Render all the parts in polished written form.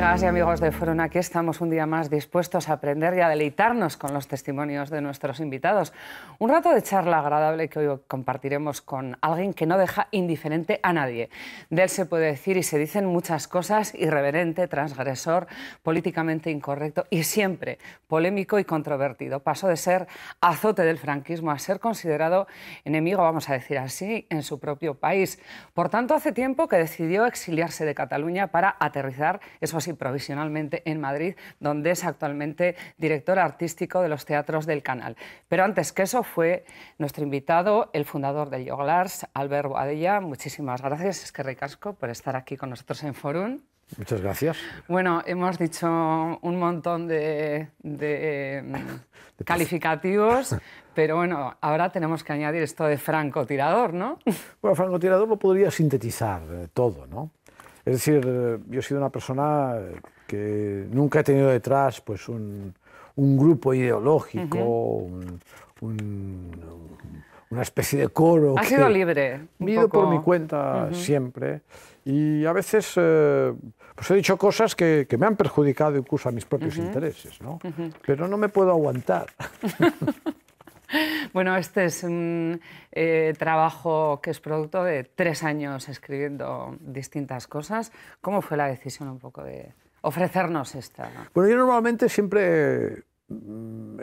Amigas y amigos de Forum, aquí estamos un día más dispuestos a aprender y a deleitarnos con los testimonios de nuestros invitados. Un rato de charla agradable que hoy compartiremos con alguien que no deja indiferente a nadie. De él se puede decir y se dicen muchas cosas: irreverente, transgresor, políticamente incorrecto y siempre polémico y controvertido. Pasó de ser azote del franquismo a ser considerado enemigo, vamos a decir así, en su propio país. Por tanto, hace tiempo que decidió exiliarse de Cataluña para aterrizar, eso sí, provisionalmente en Madrid, donde es actualmente director artístico de los teatros del Canal. Pero antes que eso fue nuestro invitado, el fundador de Joglars, Albert Boadella. Muchísimas gracias, eskerrik asko, por estar aquí con nosotros en Forum. Muchas gracias. Bueno, hemos dicho un montón de calificativos, pero bueno, ahora tenemos que añadir esto de francotirador, ¿no? Bueno, francotirador lo podría sintetizar todo, ¿no? Es decir, yo he sido una persona que nunca he tenido detrás pues, un grupo ideológico, una especie de coro. Ha sido libre. He ido por mi cuenta siempre, y a veces pues he dicho cosas que me han perjudicado incluso a mis propios intereses, ¿no? Pero no me puedo aguantar. Bueno, este es un trabajo que es producto de 3 años escribiendo distintas cosas. ¿Cómo fue la decisión un poco de ofrecernos esta? Bueno, yo normalmente siempre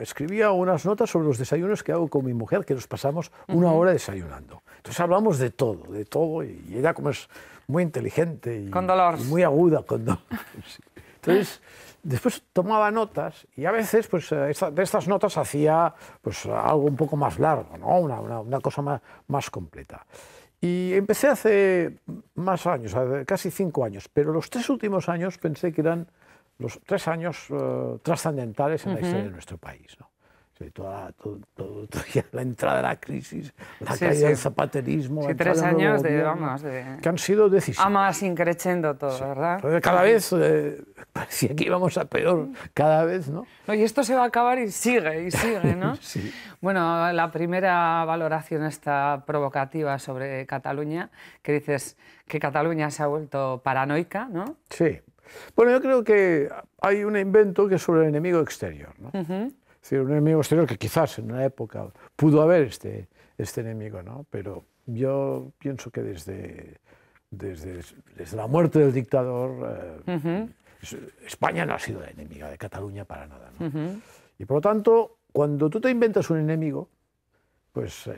escribía unas notas sobre los desayunos que hago con mi mujer, que nos pasamos una hora desayunando. Entonces hablamos de todo, y ella, como es muy inteligente y, con dolor, y muy aguda, con dolor. Entonces, después tomaba notas y a veces pues, de estas notas hacía pues, algo un poco más largo, ¿no? una cosa más completa. Y empecé hace más años, casi 5 años, pero los 3 últimos años pensé que eran los 3 años trascendentales en la historia de nuestro país, ¿no? La entrada de la crisis, la caída del zapaterismo... Sí, 3 años que han sido decisivos. Amas increchendo todo, sí, ¿verdad? Cada vez parecía que íbamos a peor, cada vez, ¿no? Y esto se va a acabar y sigue, ¿no? Sí. Bueno, la primera valoración está provocativa sobre Cataluña, que dices que Cataluña se ha vuelto paranoica, ¿no? Sí. Bueno, yo creo que hay un invento que es sobre el enemigo exterior, ¿no? Es decir, un enemigo exterior que quizás en una época pudo haber este enemigo, ¿no? Pero yo pienso que desde la muerte del dictador, España no ha sido la enemiga de Cataluña para nada, ¿no? Y por lo tanto, cuando tú te inventas un enemigo, pues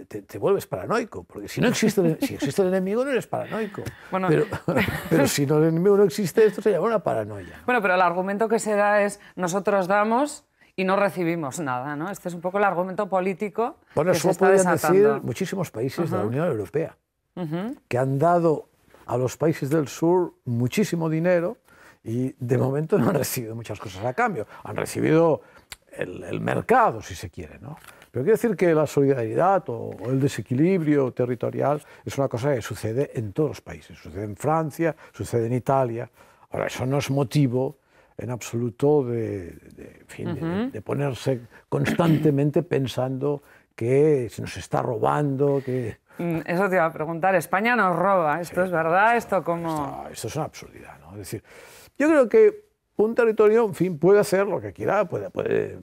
te vuelves paranoico, porque si existe el enemigo no eres paranoico. Bueno, pero si el enemigo no existe, esto se llama una paranoia, ¿no? Bueno, pero el argumento que se da es: nosotros damos y no recibimos nada, ¿no? Este es un poco el argumento político que se está desatando. Podrían decir muchísimos países de la Unión Europea, que han dado a los países del sur muchísimo dinero y de momento no han recibido muchas cosas a cambio. Han recibido el mercado, si se quiere, ¿no? Pero quiero decir que la solidaridad o el desequilibrio territorial es una cosa que sucede en todos los países. Sucede en Francia, sucede en Italia. Ahora, eso no es motivo en absoluto de ponerse constantemente pensando que se nos está robando, que... Eso te iba a preguntar. España nos roba. ¿Esto es verdad? ¿Esto cómo...? Esto es una absurdidad, ¿no? Es decir, yo creo que un territorio, en fin, puede hacer lo que quiera, puede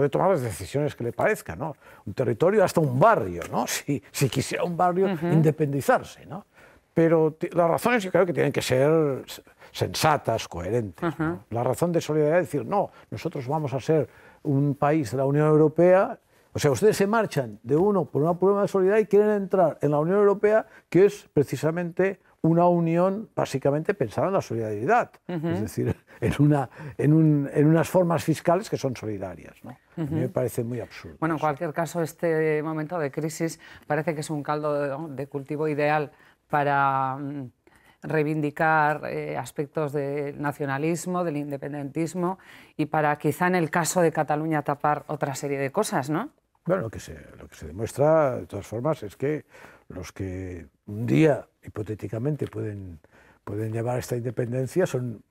tomar las decisiones que le parezcan, ¿no? Un territorio, hasta un barrio, ¿no? Si quisiera un barrio independizarse, ¿no? Pero las razones yo creo que tienen que ser sensatas, coherentes, ¿no? La razón de solidaridad es decir, no, nosotros vamos a ser un país de la Unión Europea. O sea, ustedes se marchan de uno por un problema de solidaridad y quieren entrar en la Unión Europea, que es precisamente una unión básicamente pensada en la solidaridad, es decir, en unas formas fiscales que son solidarias, ¿no? A mí me parece muy absurdo. Bueno, en cualquier caso, este momento de crisis parece que es un caldo de cultivo ideal para reivindicar aspectos del nacionalismo, del independentismo, y para quizá en el caso de Cataluña tapar otra serie de cosas, ¿no? Bueno, lo que se demuestra, de todas formas, es que los que un día, hipotéticamente, pueden llevar esta independencia son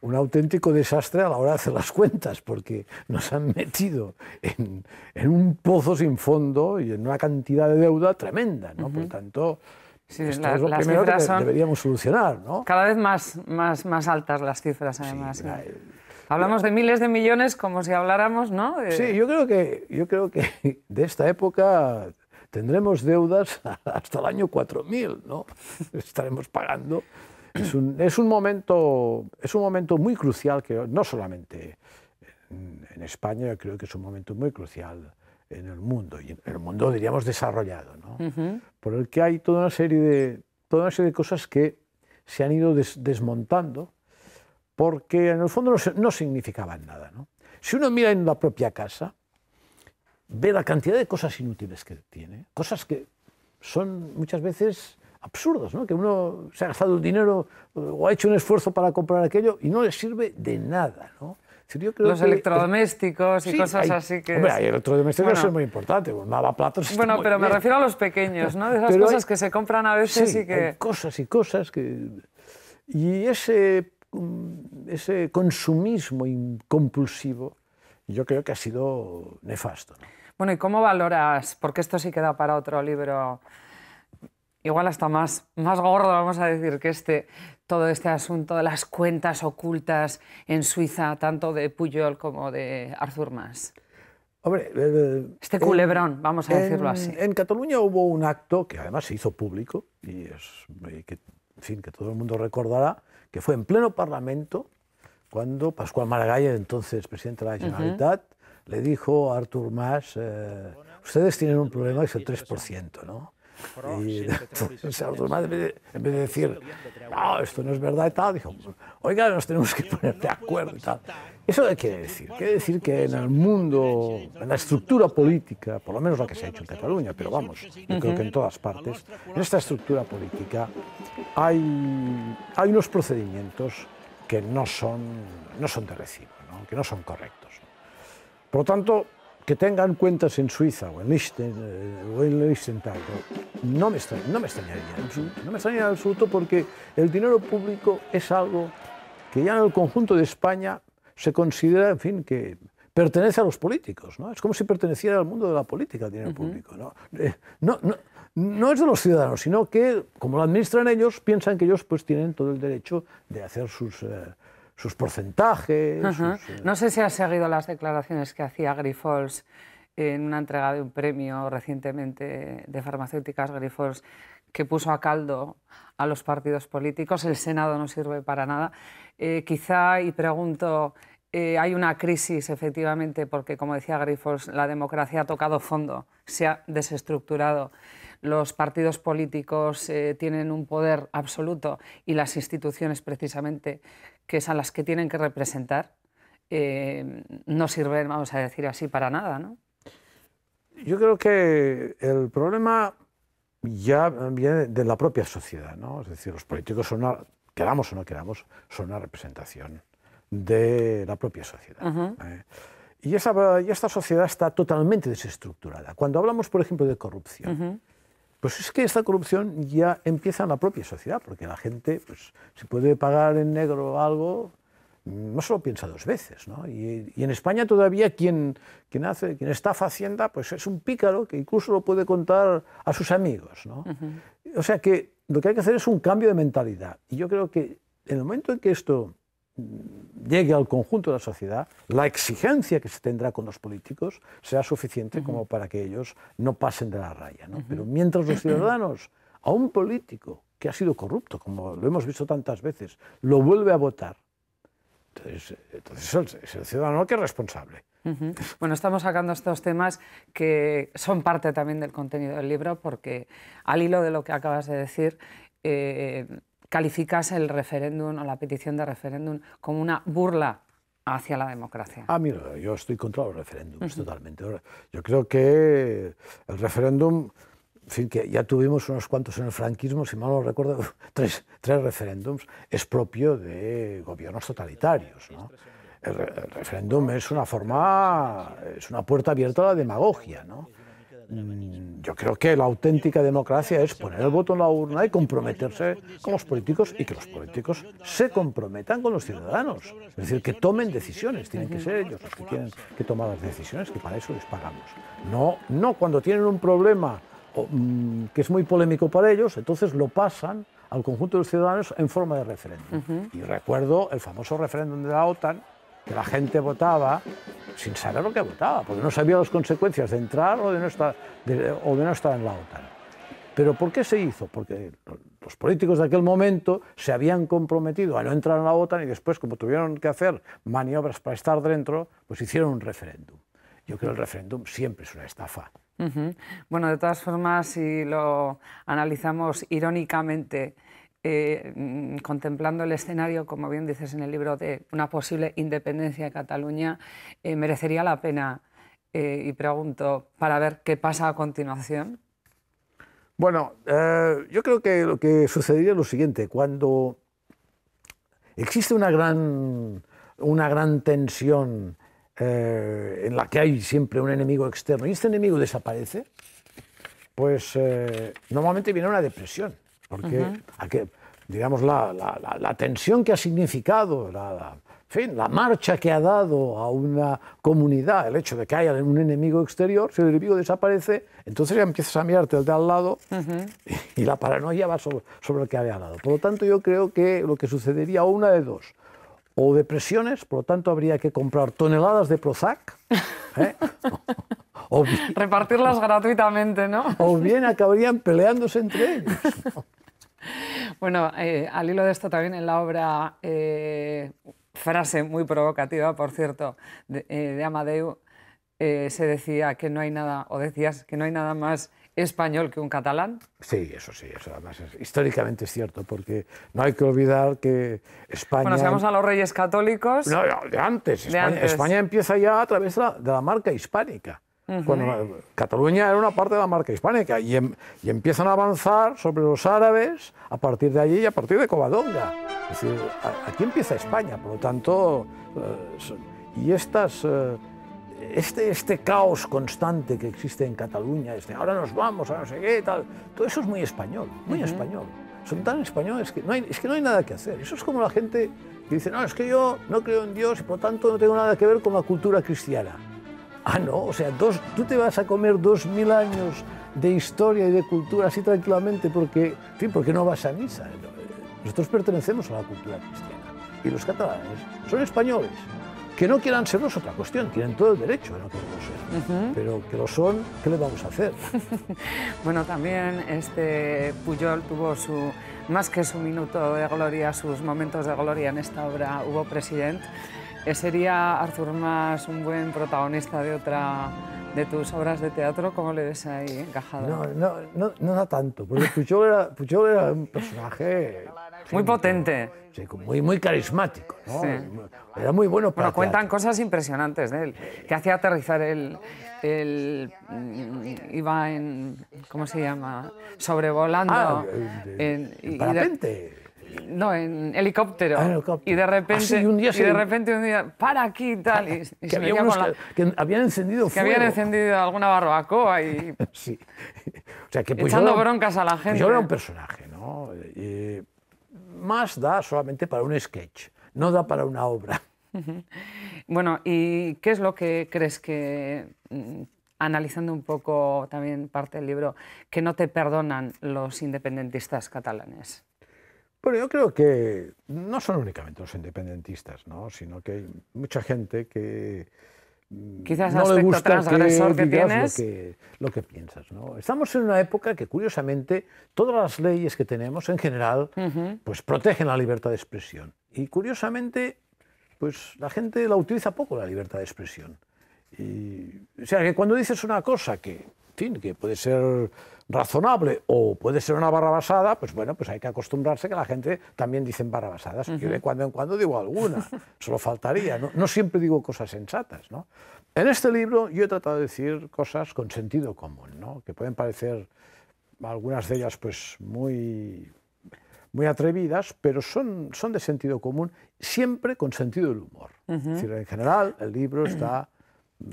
un auténtico desastre a la hora de hacer las cuentas, porque nos han metido en un pozo sin fondo y en una cantidad de deuda tremenda, ¿no? Por tanto, Sí, esto es lo las primero que cifras son deberíamos solucionar, ¿no? cada vez más altas las cifras, además. Sí, Sí. Hablamos de miles de millones como si habláramos, ¿no? Sí, yo creo que de esta época tendremos deudas hasta el año 4000, ¿no? Estaremos pagando. Es un momento muy crucial, que no solamente en España, yo creo que es un momento muy crucial en el mundo, y en el mundo, diríamos, desarrollado, ¿no? Por el que hay toda una serie de cosas que se han ido desmontando, porque en el fondo no significaban nada, ¿no? Si uno mira en la propia casa, ve la cantidad de cosas inútiles que tiene, cosas que son muchas veces absurdas, ¿no? Que uno se ha gastado el dinero o ha hecho un esfuerzo para comprar aquello y no le sirve de nada, ¿no? Es decir, yo creo los electrodomésticos y cosas así que... Hombre, hay electrodomésticos, eso es muy importante, un lavaplatos... Bueno, pero me refiero a los pequeños, ¿no? De esas cosas que se compran a veces y que... hay cosas y cosas que... Y ese consumismo compulsivo yo creo que ha sido nefasto, ¿no? Bueno, ¿y cómo valoras? Porque esto sí queda para otro libro, igual hasta más gordo, vamos a decir, que todo este asunto de las cuentas ocultas en Suiza, tanto de Pujol como de Artur Mas. Hombre, este culebrón, vamos a decirlo así. En Cataluña hubo un acto que además se hizo público y que, en fin, que todo el mundo recordará, que fue en pleno Parlamento, cuando Pasqual Maragall, entonces presidente de la Generalitat, le dijo a Artur Mas, ustedes tienen un problema que es el 3%, ¿no? Y entonces Artur Mas, en vez de decir, no, esto no es verdad y tal, dijo, oiga, nos tenemos que poner de acuerdo y tal. ¿Eso qué quiere decir? Quiere decir que en el mundo, en la estructura política, por lo menos la que se ha hecho en Cataluña, pero vamos, yo creo que en todas partes, en esta estructura política hay unos procedimientos que no son de recibo, ¿no? Que no son correctos. Por lo tanto, que tengan cuentas en Suiza o en Liechtenstein no me extrañaría en absoluto. No me extrañaría en absoluto, porque el dinero público es algo que ya en el conjunto de España se considera, en fin, que pertenece a los políticos, ¿no? Es como si perteneciera al mundo de la política el dinero público, ¿no? No es de los ciudadanos, sino que, como lo administran ellos, piensan que ellos pues tienen todo el derecho de hacer sus porcentajes. No sé si has seguido las declaraciones que hacía Grifols en una entrega de un premio recientemente de farmacéuticas Grifols, que puso a caldo a los partidos políticos. El Senado no sirve para nada. Quizá, y pregunto, hay una crisis, efectivamente, porque, como decía Grifols, la democracia ha tocado fondo, se ha desestructurado. Los partidos políticos tienen un poder absoluto y las instituciones, precisamente, que son las que tienen que representar, no sirven, vamos a decir así, para nada, ¿no? Yo creo que el problema ya viene de la propia sociedad, ¿no? Es decir, los políticos queramos o no queramos, son una representación de la propia sociedad. Y esta sociedad está totalmente desestructurada. Cuando hablamos, por ejemplo, de corrupción, pues es que esta corrupción ya empieza en la propia sociedad, porque la gente, pues, si puede pagar en negro algo, no se lo piensa dos veces, ¿no? Y en España todavía quien estafa Hacienda, pues es un pícaro que incluso lo puede contar a sus amigos, ¿no? O sea que lo que hay que hacer es un cambio de mentalidad. Y yo creo que en el momento en que esto llegue al conjunto de la sociedad, la exigencia que se tendrá con los políticos será suficiente como para que ellos no pasen de la raya, ¿no? Pero mientras los ciudadanos a un político que ha sido corrupto, como lo hemos visto tantas veces, lo vuelve a votar, entonces es el ciudadano que es responsable. Bueno, estamos sacando estos temas que son parte también del contenido del libro, porque al hilo de lo que acabas de decir, calificas el referéndum o la petición de referéndum como una burla hacia la democracia. Mira, yo estoy contra los referéndums totalmente. Yo creo que el referéndum, en fin, que ya tuvimos unos cuantos en el franquismo, si mal no recuerdo, tres referéndums, es propio de gobiernos totalitarios, ¿no? El referéndum es una puerta abierta a la demagogia, ¿no? Yo creo que la auténtica democracia es poner el voto en la urna y comprometerse con los políticos, y que los políticos se comprometan con los ciudadanos. Es decir, que tomen decisiones, tienen que ser ellos los que tienen que tomar las decisiones, que para eso les pagamos. No cuando tienen un problema que es muy polémico para ellos, entonces lo pasan al conjunto de los ciudadanos en forma de referéndum. Y recuerdo el famoso referéndum de la OTAN, que la gente votaba sin saber lo que votaba, porque no sabía las consecuencias de entrar o de no estar en la OTAN. ¿Pero por qué se hizo? Porque los políticos de aquel momento se habían comprometido a no entrar en la OTAN y después, como tuvieron que hacer maniobras para estar dentro, pues hicieron un referéndum. Yo creo que el referéndum siempre es una estafa. Bueno, de todas formas, si lo analizamos irónicamente, contemplando el escenario, como bien dices en el libro, de una posible independencia de Cataluña, merecería la pena, y pregunto, para ver qué pasa a continuación. Bueno, yo creo que lo que sucedería es lo siguiente: cuando existe una gran tensión en la que hay siempre un enemigo externo y este enemigo desaparece, pues normalmente viene una depresión, porque digamos, la tensión que ha significado, la marcha que ha dado a una comunidad, el hecho de que haya un enemigo exterior, si el enemigo desaparece, entonces ya empiezas a mirarte al de al lado y la paranoia va sobre el que hay al lado. Por lo tanto, yo creo que lo que sucedería, o una de dos, o depresiones, por lo tanto habría que comprar toneladas de Prozac, o bien, repartirlas gratuitamente, ¿no? O bien acabarían peleándose entre ellos. Bueno, al hilo de esto también en la obra, frase muy provocativa, por cierto, de Amadeu, se decía que no hay nada, o decías que no hay nada más español que un catalán. Sí, eso además históricamente es cierto, porque no hay que olvidar que España... Bueno, si vamos a los reyes católicos... No, de antes. España empieza ya a través de la marca hispánica. Cuando Cataluña era una parte de la marca hispánica y empiezan a avanzar sobre los árabes a partir de allí y a partir de Covadonga. Es decir, aquí empieza España, por lo tanto, y este caos constante que existe en Cataluña, ahora nos vamos, ahora no sé qué, tal, todo eso es muy español, muy español. Son tan españoles que no hay nada que hacer. Eso es como la gente que dice, no, es que yo no creo en Dios y por lo tanto no tengo nada que ver con la cultura cristiana. Ah, no, o sea, tú te vas a comer 2000 años de historia y de cultura así tranquilamente porque no vas a misa. Nosotros pertenecemos a la cultura cristiana y los catalanes son españoles. Que no quieran serlo es otra cuestión, tienen todo el derecho a no quererlo ser, pero que lo son, ¿qué le vamos a hacer? Bueno, también Pujol tuvo más que su minuto de gloria, sus momentos de gloria en esta obra, Hubo President. ¿Sería Artur Mas un buen protagonista de otra de tus obras de teatro? ¿Cómo le ves ahí encajado? No da tanto, porque Pujol era un personaje... Muy potente. Sí, muy carismático, ¿no? Sí. Era muy bueno para cuentan cosas impresionantes de él, que hacía aterrizar iba en, ¿cómo se llama? Sobrevolando. En parapente. No, en helicóptero. Helicóptero. Y de repente, un día, para aquí y tal. Y que había unos que habían encendido fuego. Que habían encendido alguna barbacoa y sí. O sea, que echando broncas a la gente. Yo era un personaje, ¿no? Más da solamente para un sketch, no da para una obra. Bueno, ¿y qué es lo que crees que, analizando un poco también parte del libro, que no te perdonan los independentistas catalanes? Bueno, yo creo que no son únicamente los independentistas, ¿no? Sino que hay mucha gente que quizás no le gusta transgresor que digas tienes. lo que piensas, ¿no? Estamos en una época que, curiosamente, todas las leyes que tenemos, en general, pues protegen la libertad de expresión. Y, curiosamente, pues la gente la utiliza poco, la libertad de expresión. O sea, que cuando dices una cosa que puede ser razonable o puede ser una barrabasada, pues bueno, pues hay que acostumbrarse que la gente también dice barrabasadas. Yo de cuando en cuando digo alguna, solo faltaría, no siempre digo cosas sensatas, ¿no? En este libro yo he tratado de decir cosas con sentido común, ¿no? Que pueden parecer algunas de ellas pues muy atrevidas, pero son de sentido común, siempre con sentido del humor. Es decir, en general el libro está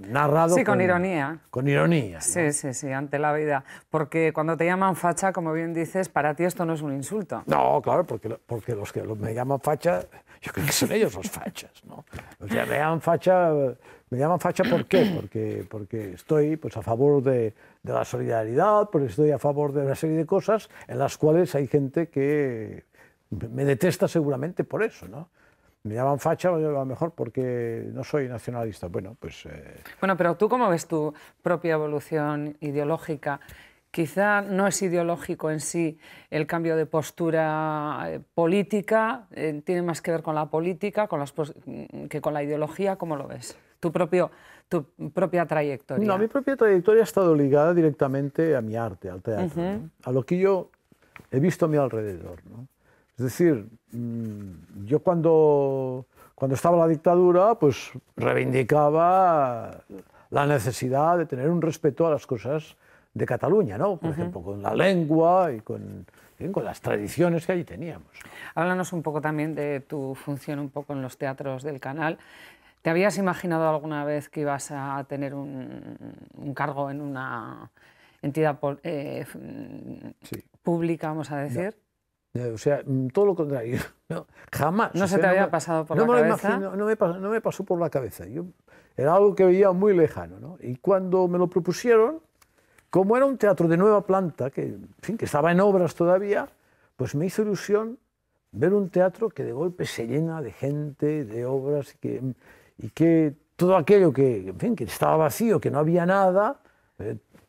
narrado con ironía. Con ironía, ¿no? Sí, ante la vida. Porque cuando te llaman facha, como bien dices, para ti esto no es un insulto. No, claro, porque los que me llaman facha, yo creo que son ellos los fachas, ¿no? O sea, me llaman facha Me llaman facha, ¿por qué? Porque estoy pues, a favor de la solidaridad, porque estoy a favor de una serie de cosas en las cuales hay gente que me detesta seguramente por eso, ¿no? Me llaman facha a lo mejor porque no soy nacionalista. Bueno, pues... Bueno, pero ¿tú cómo ves tu propia evolución ideológica? Quizá no es ideológico en sí el cambio de postura política, tiene más que ver con la política que con la ideología. ¿Cómo lo ves? Tu propia trayectoria. No, mi propia trayectoria ha estado ligada directamente a mi arte, al teatro, ¿no? A lo que yo he visto a mi alrededor, ¿no? Es decir, yo cuando estaba la dictadura, pues reivindicaba la necesidad de tener un respeto a las cosas de Cataluña, ¿no? Por ejemplo, con la lengua y con las tradiciones que allí teníamos. Háblanos un poco también de tu función un poco en los teatros del Canal. ¿Te habías imaginado alguna vez que ibas a tener un cargo en una entidad pública, vamos a decir? No. O sea, todo lo contrario. No, jamás. ¿No se te había pasado por la cabeza? No me pasó por la cabeza. Era algo que veía muy lejano, ¿no? Y cuando me lo propusieron, como era un teatro de nueva planta, que, en fin, que estaba en obras todavía, pues me hizo ilusión ver un teatro que de golpe se llena de gente, de obras, y que todo aquello que, en fin, que estaba vacío, que no había nada,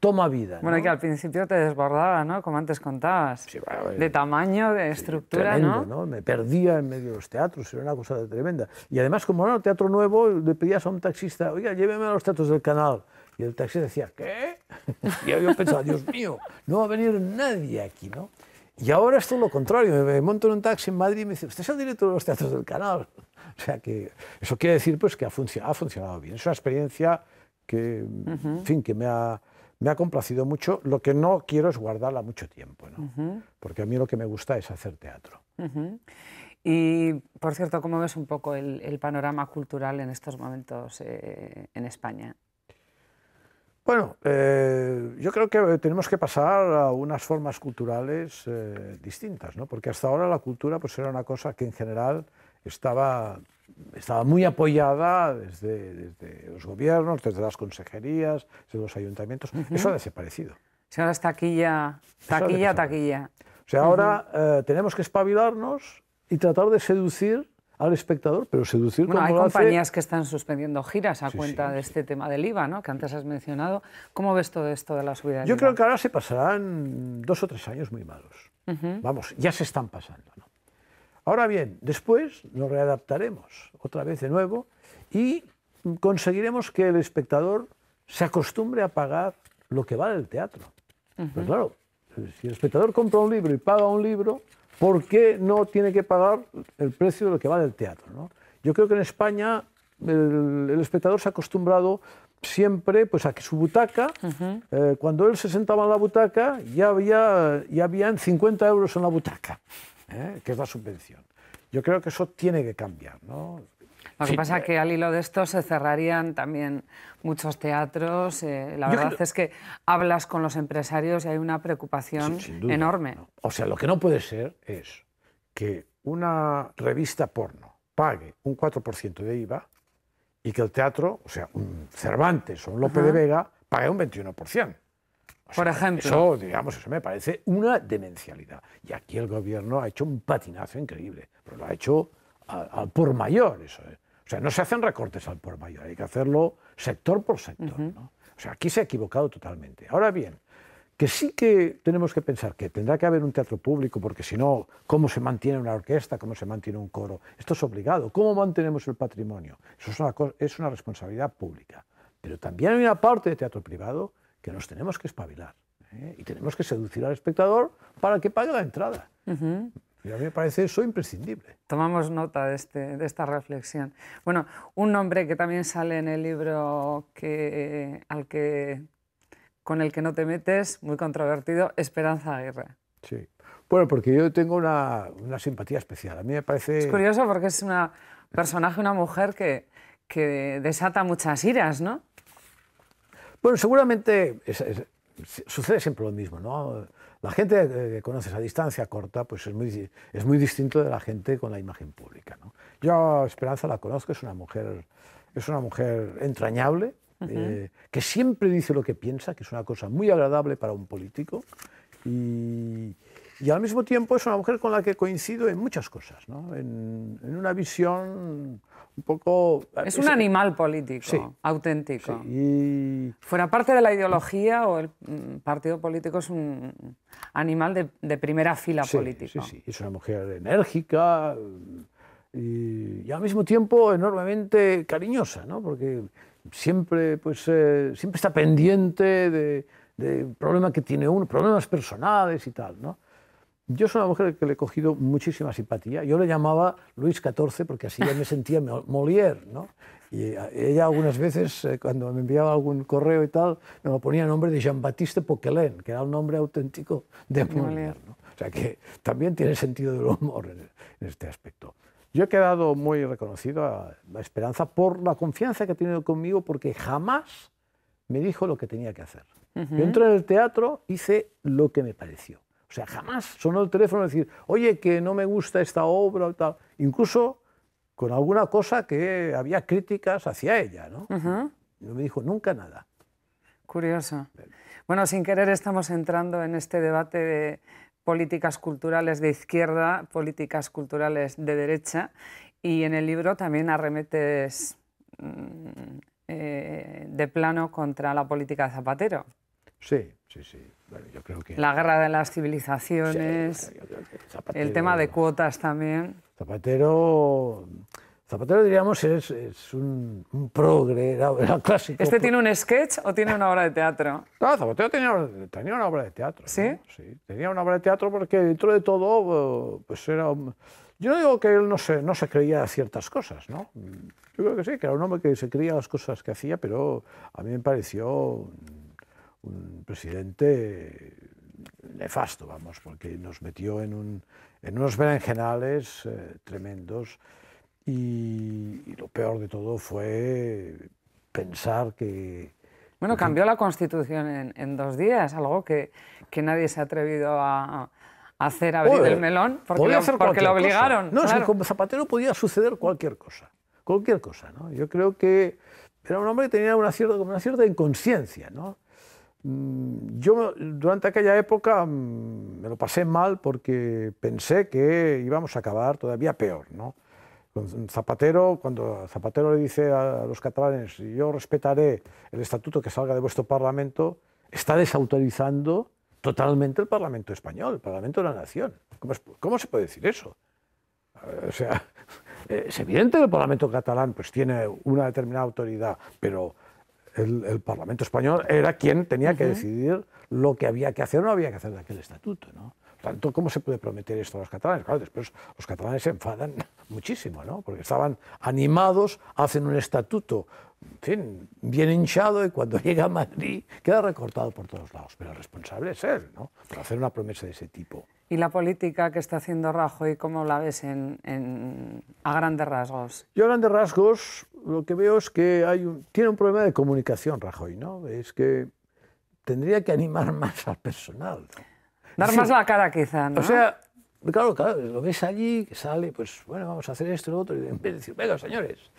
toma vida, Bueno, ¿no? y que al principio te desbordaba, ¿no? Como antes contabas. Sí, bueno, de tamaño, de estructura, tremendo, ¿no? Me perdía en medio de los teatros, era una cosa tremenda. Y además, como era un teatro nuevo, le pedías a un taxista, oiga, lléveme a los teatros del Canal. Y el taxista decía, ¿qué? Y yo pensaba, Dios mío, no va a venir nadie aquí, ¿no? Y ahora es todo lo contrario, me monto en un taxi en Madrid y me dice, usted es el director de los teatros del Canal. O sea que eso quiere decir pues, que ha funcionado bien. Es una experiencia que, en fin, que me ha complacido mucho. Lo que no quiero es guardarla mucho tiempo, ¿no? Porque a mí lo que me gusta es hacer teatro. Y, por cierto, ¿cómo ves un poco el panorama cultural en estos momentos en España? Bueno, yo creo que tenemos que pasar a unas formas culturales distintas, ¿no? Porque hasta ahora la cultura pues, era una cosa que en general estaba muy apoyada desde los gobiernos, desde las consejerías, desde los ayuntamientos. Eso ha desaparecido. Si ahora es taquilla, taquilla, taquilla. O sea, ahora tenemos que espabilarnos y tratar de seducir al espectador, pero seducir como lo hace... Hay compañías que están suspendiendo giras a cuenta de este tema del IVA, ¿no? Que antes has mencionado. ¿Cómo ves todo esto de la subida del IVA? Yo creo que ahora se pasarán 2 o 3 años muy malos. Vamos, ya se están pasando, ¿no? Ahora bien, después nos readaptaremos otra vez de nuevo y conseguiremos que el espectador se acostumbre a pagar lo que vale el teatro. Pues claro, si el espectador compra un libro y paga un libro, ¿por qué no tiene que pagar el precio de lo que vale el teatro, ¿no? Yo creo que en España el espectador se ha acostumbrado siempre pues, a que su butaca, cuando él se sentaba en la butaca, ya habían 50 euros en la butaca, que es la subvención. Yo creo que eso tiene que cambiar, ¿no? Lo que pasa es que al hilo de esto se cerrarían también muchos teatros. La verdad es que hablas con los empresarios y hay una preocupación enorme. No. O sea, lo que no puede ser es que una revista porno pague un 4% de IVA y que el teatro, o sea, un Cervantes o un Lope de Vega, pague un 21%. O sea, por ejemplo. Eso, digamos, eso me parece una demencialidad. Y aquí el gobierno ha hecho un patinazo increíble, pero lo ha hecho al por mayor, eso es. O sea, no se hacen recortes al por mayor, hay que hacerlo sector por sector, ¿no? O sea, aquí se ha equivocado totalmente. Ahora bien, que sí que tenemos que pensar que tendrá que haber un teatro público, porque si no, ¿cómo se mantiene una orquesta? ¿Cómo se mantiene un coro? Esto es obligado. ¿Cómo mantenemos el patrimonio? Eso es una responsabilidad pública. Pero también hay una parte de teatro privado que nos tenemos que espabilar, y tenemos que seducir al espectador para que pague la entrada. Y a mí me parece eso imprescindible. Tomamos nota de esta reflexión. Bueno, un nombre que también sale en el libro con el que no te metes, muy controvertido, Esperanza Aguirre. Sí. Bueno, porque yo tengo una simpatía especial. A mí me parece... Es curioso porque es una personaje, una mujer que desata muchas iras, ¿no? Bueno, seguramente sucede siempre lo mismo, ¿no? la gente que conoces a distancia corta pues es muy distinto de la gente con la imagen pública, ¿no? Yo a Esperanza la conozco, es una mujer entrañable, que siempre dice lo que piensa, que es una cosa muy agradable para un político, y al mismo tiempo es una mujer con la que coincido en muchas cosas, ¿no? En una visión un poco... Es un animal político, sí, auténtico. Sí, Fuera parte de la ideología o el partido político, es un animal de primera fila político. Sí, es una mujer enérgica y al mismo tiempo enormemente cariñosa, ¿no? Porque siempre está pendiente de problemas que tiene uno, problemas personales y tal, ¿no? Yo soy una mujer que le he cogido muchísima simpatía. Yo le llamaba Luis XIV porque así ya me sentía Molière, ¿no? Y ella algunas veces, cuando me enviaba algún correo y tal, me lo ponía el nombre de Jean-Baptiste Poquelin, que era el nombre auténtico de Molière, ¿no? O sea que también tiene sentido del humor en este aspecto. Yo he quedado muy reconocido a Esperanza por la confianza que ha tenido conmigo, porque jamás me dijo lo que tenía que hacer. Yo entré en el teatro, hice lo que me pareció. O sea, jamás sonó el teléfono a decir, oye, que no me gusta esta obra o tal. Incluso con alguna cosa que había críticas hacia ella, ¿no? No me dijo nunca nada. Curioso. Bueno, sin querer estamos entrando en este debate de políticas culturales de izquierda, políticas culturales de derecha, y en el libro también arremetes de plano contra la política de Zapatero. Sí. Bueno, yo creo que... La guerra de las civilizaciones, sí, Zapatero, el tema de cuotas también. Zapatero diríamos, es un progre, era clásico. ¿Este tiene un sketch o tiene una obra de teatro? No, Zapatero tenía una obra de teatro. ¿Sí? ¿no? Sí, tenía una obra de teatro porque dentro de todo, pues era... Yo no digo que él no se creía ciertas cosas, ¿no? Yo creo que sí, que era un hombre que se creía las cosas que hacía, pero a mí me pareció un presidente nefasto, vamos, porque nos metió en unos berenjenales tremendos, y lo peor de todo fue pensar que... Bueno, cambió la Constitución en 2 días, algo que nadie se ha atrevido a hacer, abrir el melón, porque lo obligaron. No, claro. Es que con Zapatero podía suceder cualquier cosa, ¿no? Yo creo que era un hombre que tenía una cierta inconsciencia, ¿no? Yo durante aquella época me lo pasé mal porque pensé que íbamos a acabar todavía peor, ¿no? Con Zapatero, cuando Zapatero le dice a los catalanes, yo respetaré el estatuto que salga de vuestro Parlamento, está desautorizando totalmente el Parlamento español, el Parlamento de la Nación. ¿Cómo se puede decir eso? O sea, es evidente que el Parlamento catalán pues tiene una determinada autoridad, pero el Parlamento español era quien tenía que decidir lo que había que hacer o no había que hacer de aquel estatuto, ¿no? Por tanto, ¿cómo se puede prometer esto a los catalanes? Claro, después los catalanes se enfadan muchísimo, ¿no? Porque estaban animados, hacen un estatuto, en fin, bien hinchado, y cuando llega a Madrid queda recortado por todos lados. Pero el responsable es él, ¿no? Por hacer una promesa de ese tipo. ¿Y la política que está haciendo Rajoy, cómo la ves a grandes rasgos? Yo a grandes rasgos lo que veo es que tiene un problema de comunicación Rajoy, ¿no? Es que tendría que animar más al personal, ¿no? Dar más la cara quizá, ¿no? O sea, claro, lo ves allí, que sale, pues bueno, vamos a hacer esto y lo otro, y en vez de decir, venga, señores,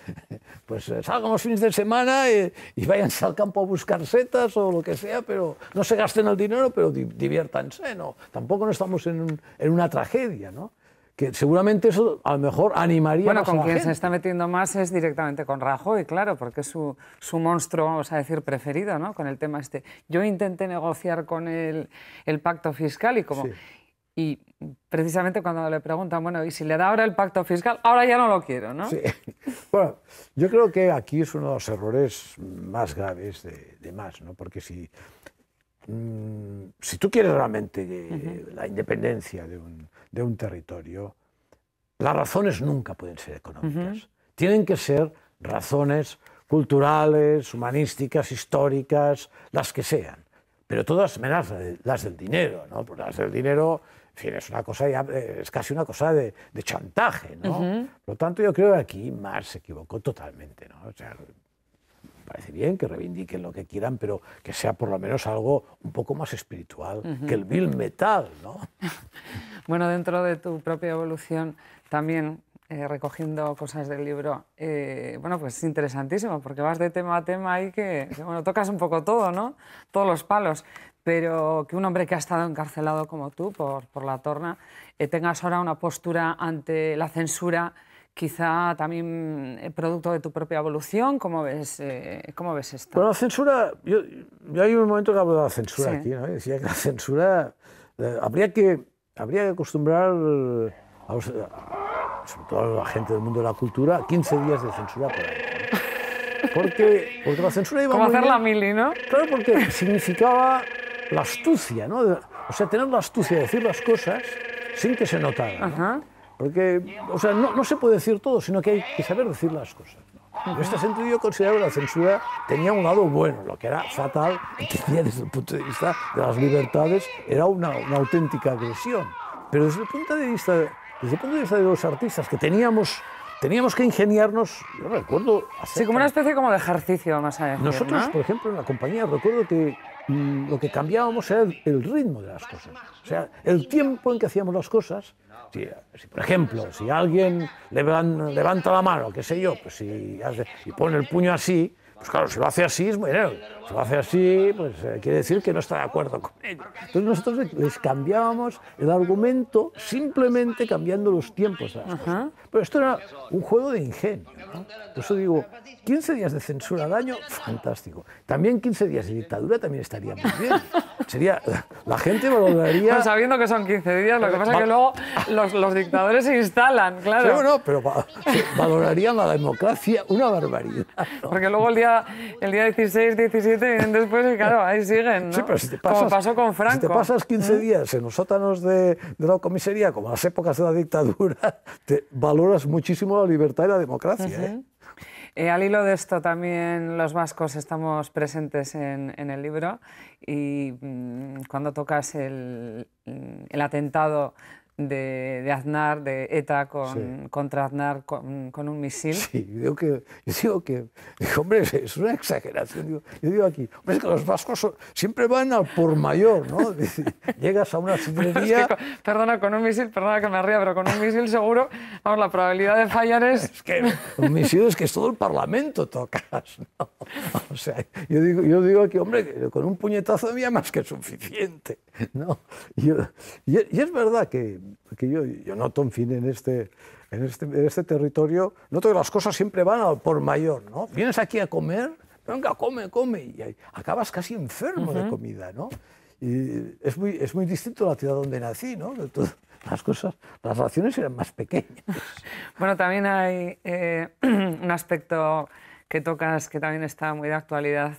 pues salgan los fines de semana y váyanse al campo a buscar setas o lo que sea, pero no se gasten el dinero, pero diviértanse, ¿no? Tampoco no estamos en una tragedia, ¿no? Que seguramente eso a lo mejor animaría más a la gente. Bueno, con quien se está metiendo más es directamente con Rajoy, claro, porque es su monstruo, vamos a decir, preferido, ¿no? Con el tema este. Yo intenté negociar con el pacto fiscal y como... Sí. Y precisamente cuando le preguntan, bueno, ¿y si le da ahora el pacto fiscal? Ahora ya no lo quiero, ¿no? Sí. Bueno, yo creo que aquí es uno de los errores más graves de más, ¿no? Porque si tú quieres realmente la independencia de un territorio, las razones nunca pueden ser económicas. Tienen que ser razones culturales, humanísticas, históricas, las que sean. Pero todas menos las del dinero, ¿no? Porque las del dinero, en fin, es una cosa es casi una cosa de chantaje, ¿no? Por lo tanto, yo creo que aquí Marx se equivocó totalmente, ¿no? O sea, parece bien que reivindiquen lo que quieran, pero que sea por lo menos algo un poco más espiritual que el vil metal, ¿no? Bueno, dentro de tu propia evolución también, recogiendo cosas del libro, bueno, pues es interesantísimo, porque vas de tema a tema ahí que bueno, tocas un poco todo, ¿no? Todos los palos, pero que un hombre que ha estado encarcelado como tú por la Torna, tengas ahora una postura ante la censura, quizá también producto de tu propia evolución. ¿Cómo ves esto? Bueno, la censura, yo hay un momento que hablo de la censura aquí, ¿no? Decía que la censura habría que acostumbrar a los, sobre todo a la gente del mundo de la cultura, 15 días de censura por año, ¿no? Porque la censura iba como muy hacer bien. la mili, ¿no? Claro, porque significaba la astucia, ¿no? O sea, tener la astucia de decir las cosas sin que se notara, ¿no? Porque, o sea, no se puede decir todo, sino que hay que saber decir las cosas, ¿no? En este sentido yo considero que la censura tenía un lado bueno, lo que era fatal, tenía desde el punto de vista de las libertades, era una auténtica agresión. Pero desde el punto de vista de los artistas, que teníamos que ingeniarnos, yo recuerdo... Sí, como una especie como de ejercicio, vamos a decir, nosotros, ¿no? por ejemplo, en la compañía, recuerdo que lo que cambiábamos era el ritmo de las cosas. O sea, el tiempo en que hacíamos las cosas. Si por ejemplo, si alguien levanta la mano, qué sé yo, pues y pone el puño así, pues claro, si lo hace así es muy bien. Si lo hace así, pues quiere decir que no está de acuerdo con ello. Entonces nosotros les cambiábamos el argumento simplemente cambiando los tiempos de las cosas. Pero esto era un juego de ingenio, ¿no? Por eso digo, 15 días de censura al año, fantástico. También 15 días de dictadura también estaría muy bien. La gente valoraría... Pues sabiendo que son 15 días, lo que pasa es que luego los dictadores se instalan, claro. Sí, no, pero valorarían la democracia una barbaridad, ¿no? Porque luego el día 16, 17 vienen después y claro, ahí siguen, ¿no? Sí, pero si te pasas, como pasó con Franco. Si te pasas 15 días en los sótanos de la comisaría, como en las épocas de la dictadura, te valoras muchísimo la libertad y la democracia, Al hilo de esto también los vascos estamos presentes en el libro y cuando tocas el atentado de Aznar, de ETA contra Aznar con un misil. Sí, yo digo que hombre, es una exageración. Yo digo aquí, hombre, es que los vascos siempre van al por mayor, ¿no? Llegas a una sidrería... Perdona, con un misil, perdona que me ría, pero con un misil seguro, vamos, la probabilidad de fallar es... Es que un misil es que es todo el Parlamento tocas, ¿no? O sea, yo digo aquí, hombre, con un puñetazo había más que suficiente, ¿no? Y es verdad que yo noto, en fin, en este territorio, noto que las cosas siempre van al por mayor, ¿no? Vienes aquí a comer, venga, come, y acabas casi enfermo de comida, ¿no? Y es muy distinto a la ciudad donde nací, ¿no? Las raciones eran más pequeñas. Bueno, también hay un aspecto que tocas que también está muy de actualidad,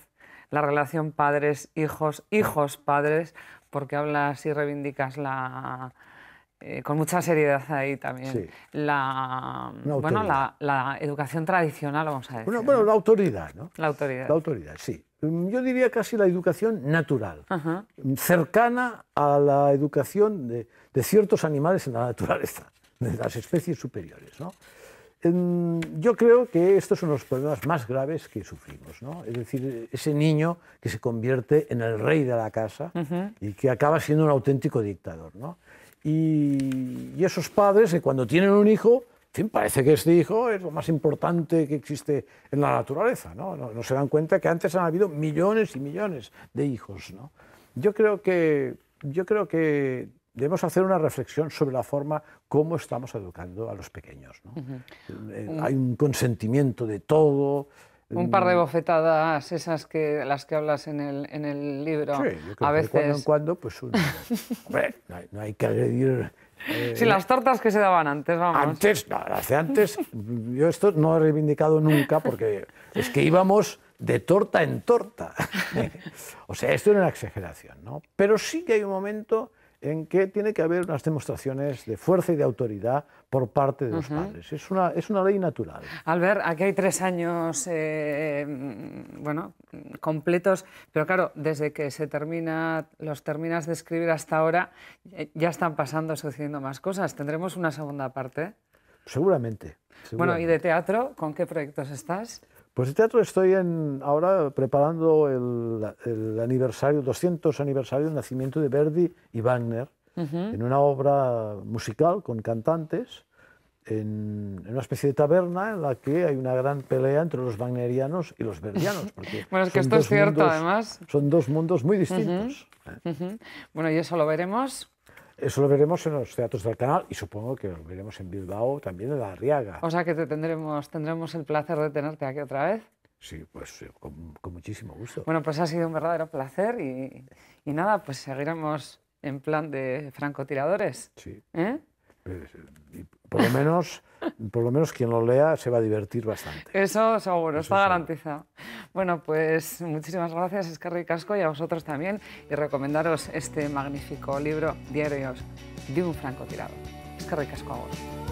la relación padres-hijos, hijos-padres, porque hablas y reivindicas con mucha seriedad ahí también, Sí. la educación tradicional, vamos a decir. Bueno, la autoridad, ¿no? La autoridad. La autoridad, sí. Yo diría casi la educación natural, cercana a la educación de ciertos animales en la naturaleza, de las especies superiores, ¿no? Yo creo que estos son los problemas más graves que sufrimos, ¿no? Es decir, ese niño que se convierte en el rey de la casa y que acaba siendo un auténtico dictador, ¿no? Y esos padres que cuando tienen un hijo, en fin, parece que este hijo es lo más importante que existe en la naturaleza, ¿no? No se dan cuenta que antes han habido millones y millones de hijos, ¿no? Yo creo que debemos hacer una reflexión sobre la forma como estamos educando a los pequeños, ¿no? Hay un consentimiento de todo. Un par de bofetadas, las que hablas en el libro, Sí, yo creo a que veces... de cuando en cuando, pues hombre, no hay que agredir... Sí, las tortas que se daban antes, vamos. Antes, no, las de antes, yo esto no he reivindicado nunca porque es que íbamos de torta en torta. O sea, esto era una exageración, ¿no? Pero sí que hay un momento en que tiene que haber unas demostraciones de fuerza y de autoridad por parte de los padres. Es una ley natural. Albert, aquí hay 3 años completos, pero claro, desde que los terminas de escribir hasta ahora, ya están sucediendo más cosas. ¿Tendremos una segunda parte? Seguramente. Bueno, ¿y de teatro? ¿Con qué proyectos estás? Pues de teatro estoy ahora preparando el aniversario, 200 aniversario del nacimiento de Verdi y Wagner, en una obra musical con cantantes, en una especie de taberna en la que hay una gran pelea entre los wagnerianos y los verdianos. Porque bueno, es que esto es cierto, además. Son dos mundos muy distintos. Bueno, y eso lo veremos. Eso lo veremos en los teatros del Canal y supongo que lo veremos en Bilbao, también en La Arriaga. O sea que tendremos el placer de tenerte aquí otra vez. Sí, pues con muchísimo gusto. Bueno, pues ha sido un verdadero placer y nada, pues seguiremos en plan de francotiradores. Sí. ¿Eh? Y por lo menos quien lo lea se va a divertir bastante. Eso seguro, Eso está seguro. garantizado. Bueno, pues muchísimas gracias, Eskerrik asko, y a vosotros también, y recomendaros este magnífico libro, Diarios de un francotirador. Eskerrik asko a vos.